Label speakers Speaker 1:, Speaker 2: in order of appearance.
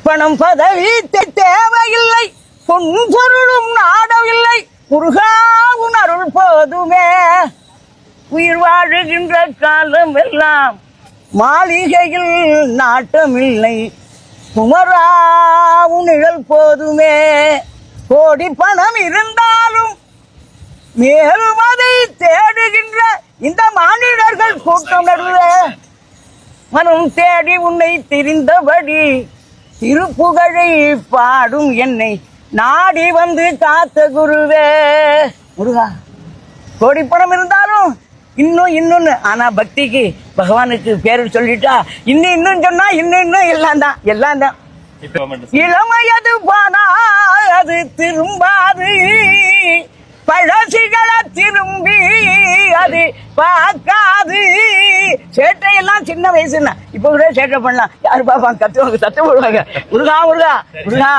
Speaker 1: பணம் பதவி தேவையில்லை, பொன்பொருளும் நாடவில்லை, முருகாவும் அருள் போதுமே. உயிர் வாழுகின்ற காலம் எல்லாம் மாளிகையில் நாட்டமில்லை, குமராவும் நிழல் போதுமே. கோடி பணம் இருந்தாலும் மேலும் அதை தேடுகின்ற இந்த மானிடர்கள் கூட்டம் நடுவே மனம் தேடி உன்னை தெரிந்தபடி திருப்புகழை பாடும் என்னை நாடி வந்து காத்த குருவே. முருகா, கோடி பணம் இருந்தாலும் இன்னொன்னு ஆனா பக்திக்கு பகவானுக்கு பேரு சொல்லிட்டா இன்னும் சொன்னா இன்னும் எல்லாம் தான். இளமையது போனா அது திரும்பாது, பழசிகளை திரும்பி அது பார்க்காது. சேட்டையெல்லாம் சின்ன வயசுன்னா இப்ப கூட சேட்டை பண்ணலாம், யாரு பாப்பாங்க, கத்துவாங்க, சத்தம் போடுவாங்க. முருகா முருகா முருகா.